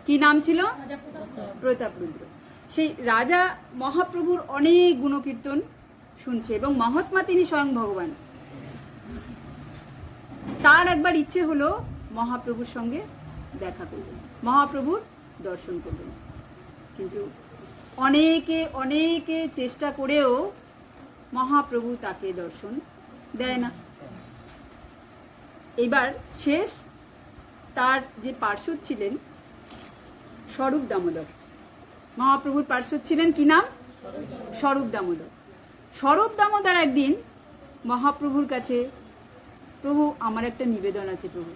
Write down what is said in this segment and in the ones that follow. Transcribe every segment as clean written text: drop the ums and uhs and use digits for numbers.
কি নাম ছিল? প্রতাপরুদ্র। সেই রাজা মহাপ্রভুর অনেক গুণকীর্তন শুনছে এবং মহাত্মা তিনি স্বয়ং ভগবান। তার একবার ইচ্ছে হলো মহাপ্রভুর সঙ্গে দেখা করবেন, মহাপ্রভুর দর্শন করবেন। কিন্তু অনেকে অনেকে চেষ্টা করেও মহাপ্রভু তাকে দর্শন দেয় না। এবার শেষ তার যে পার্শ্বদ ছিলেন স্বরূপ দামোদর, মহাপ্রভুর পার্শ্বদ ছিলেন কি নাম? স্বরূপ দামোদর। স্বরূপ দামোদর একদিন মহাপ্রভুর কাছে, প্রভু আমার একটা নিবেদন আছে প্রভু।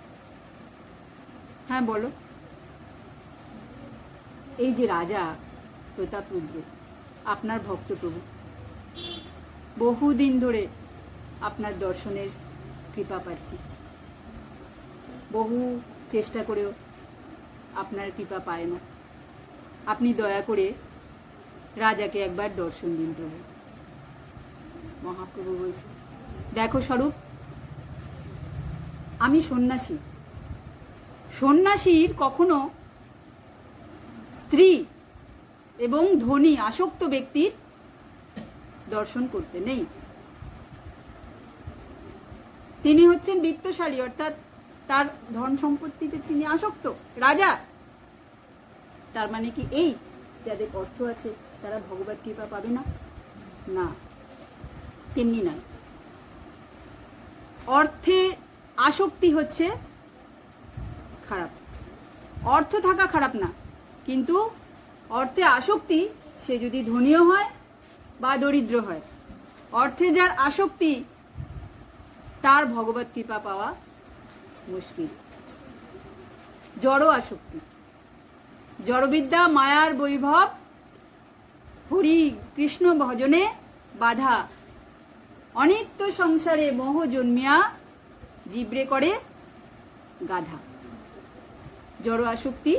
হ্যাঁ বলো। এই যে রাজা প্রতাপরুদ্র আপনার ভক্ত প্রভু, বহুদিন ধরে আপনার দর্শনের কৃপা প্রার্থী, বহু চেষ্টা করেও আপনার কৃপা পায় না। আপনি দয়া করে রাজাকে একবার দর্শন দিন প্রভু। মহাপ্রভু বলছে, দেখো স্বরূপ, আমি সন্ন্যাসী। সন্ন্যাসীর কখনো স্ত্রী এবং ধনী আসক্ত ব্যক্তির দর্শন করতে নেই। তিনি হচ্ছেন বিত্তশালী, অর্থাৎ তার ধন সম্পত্তিতে তিনি আসক্ত, রাজা। তার মানে কি এই যাদের অর্থ আছে তারা ভগবত কৃপা পাবে না? না, তেমনি নয়। অর্থে আসক্তি হচ্ছে খারাপ। অর্থ থাকা খারাপ না, কিন্তু অর্থে আসক্তি, সে যদি ধনীও হয় বা দরিদ্র হয়, অর্থে যার আসক্তি তার ভগবত কৃপা পাওয়া মুশকিল। জড় আসক্তি, জড়বিদ্যা মায়ার বৈভব, হরি কৃষ্ণ ভজনে বাধা, অনিত্য সংসারে মোহ জন্মিয়া জিব্রে করে গাধা। জড় আসক্তি,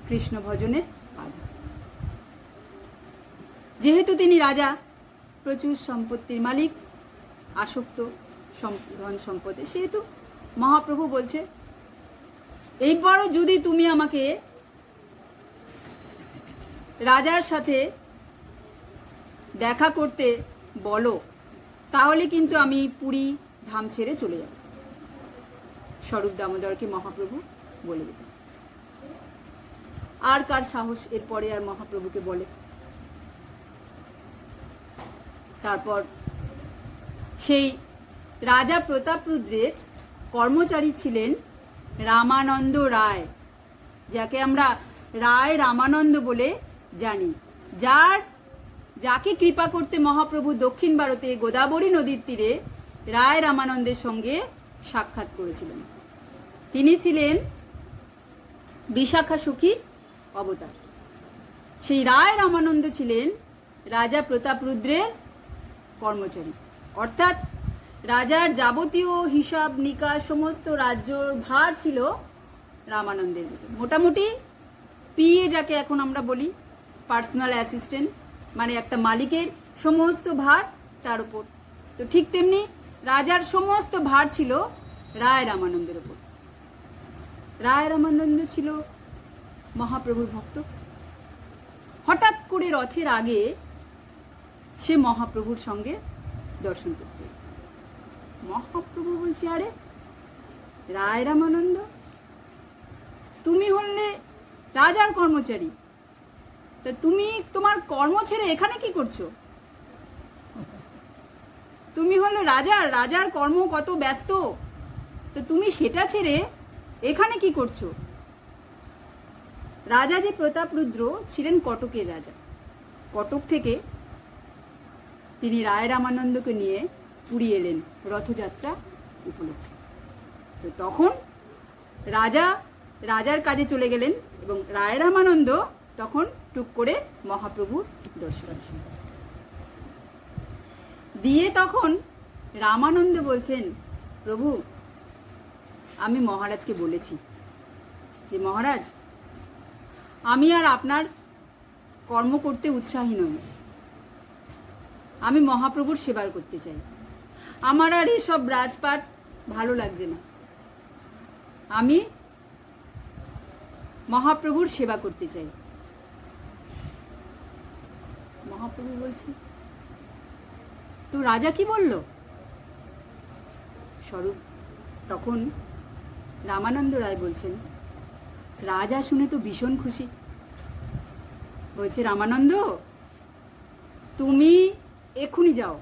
কৃষ্ণ ভজনের বাধা। যেহেতু তিনি রাজা, প্রচুর সম্পত্তির মালিক, আসক্ত ধন সম্পদে, সেহেতু মহাপ্রভু বলছে, এইবারও যদি তুমি আমাকে রাজার সাথে দেখা করতে বলো, তাহলে কিন্তু আমি পুরী ধাম ছেড়ে চলে যাব। স্বরূপ দামোদরকে মহাপ্রভু বলে দিলেন। আর কার সাহস এরপরে আর মহাপ্রভুকে বলে? তারপর সেই রাজা প্রতাপরুদ্রের কর্মচারী ছিলেন রামানন্দ রায়, যাকে আমরা রায় রামানন্দ বলে জানি, যাকে কৃপা করতে মহাপ্রভু দক্ষিণ ভারতে গোদাবরী নদীর তীরে রায় রামানন্দের সঙ্গে সাক্ষাৎ করেছিলেন। তিনি ছিলেন বিশাখা সখীর অবতার। সেই রায় রামানন্দ ছিলেন রাজা প্রতাপরুদ্রের কর্মচারী, অর্থাৎ রাজার যাবতীয় হিসাব নিকাশ, সমস্ত রাজ্যর ভার ছিল রামানন্দের ভিতর। মোটামুটি পিএ যাকে এখন আমরা বলি, পার্সোনাল অ্যাসিস্ট্যান্ট, মানে একটা মালিকের সমস্ত ভার তার উপর। তো ঠিক তেমনি রাজার সমস্ত ভার ছিল রায় রামানন্দের উপর। রায় রামানন্দ ছিল মহাপ্রভুর ভক্ত। হঠাৎ করে রথের আগে সে মহাপ্রভুর সঙ্গে দর্শন করতে। মহাপ্রভু বলছে, আরে রায় রামানন্দ, তুমি হলে রাজার কর্মচারী, তা তুমি তোমার কর্ম ছেড়ে এখানে কি করছো? তুমি হলো রাজার কর্ম কত ব্যস্ত, তো তুমি সেটা ছেড়ে এখানে কি করছো? রাজা যে প্রতাপরুদ্র ছিলেন কটকের রাজা। কটক থেকে তিনি রায় রামানন্দকে নিয়ে পুরী এলেন রথযাত্রা উপলক্ষে। তো তখন রাজার কাজে চলে গেলেন এবং রায় রামানন্দ তখন টুক করে মহাপ্রভুর দর্শন দিয়ে তখন রামানন্দ বলছেন, প্রভু আমি মহারাজকে বলেছি যে মহারাজ, আমি আর আপনার কর্ম করতে উৎসাহী নই, আমি মহাপ্রভুর সেবা করতে চাই। আমার আর এসব রাজপাট ভালো লাগছে না, আমি মহাপ্রভুর সেবা করতে চাই। মহাপ্রভু বলছে, তো রাজা কি বলল? স্বরূপ তখন রামানন্দ রায় বলছেন, রাজা শুনে তো ভীষণ খুশি। বলছে, রামানন্দ তুমি এক্ষুনি যাও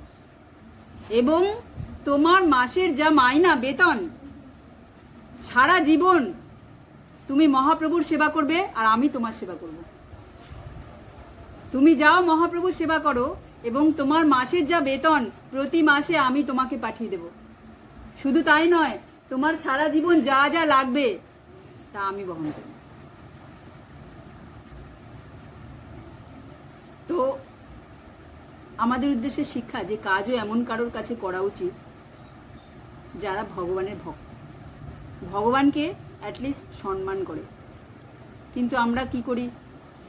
এবং তোমার মাসের যা মাইনা বেতন, সারা জীবন তুমি মহাপ্রভুর সেবা করবে আর আমি তোমার সেবা করব। তুমি যাও মহাপ্রভুর সেবা করো এবং তোমার মাসের যা বেতন প্রতি মাসে আমি তোমাকে পাঠিয়ে দেব। শুধু তাই নয়, তোমার সারা জীবন যা যা লাগবে তা আমি বহন করব। তো আমাদের উদ্দেশ্যে শিক্ষা যে কাজও এমন কারোর কাছে করা উচিত যারা ভগবানের ভক্ত, ভগবানকে অ্যাটলিস্ট সম্মান করে। কিন্তু আমরা কি করি?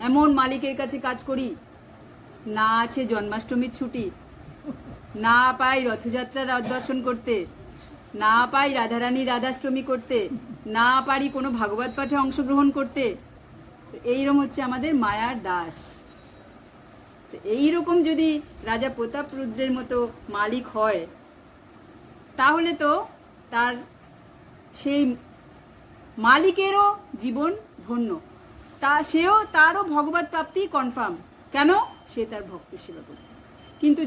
এমন মালিকের কাছে কাজ করি, না আছে জন্মাষ্টমীর ছুটি, না পাই রথযাত্রার দর্শন করতে, না পাই রাধারানী রাধাষ্টমী করতে, না পারি কোনো ভাগবত পাঠে অংশগ্রহণ করতে। এইরকম হচ্ছে আমাদের মায়ার দাস। এইরকম যদি রাজা প্রতাপরুদ্রের মতো মালিক হয়, তাহলে তো তার সেই মালিকেরও জীবন ধন্য, তারও ভগবত প্রাপ্তি কনফার্ম। কেন? সে তার ভক্তের সেবা করে। কিন্তু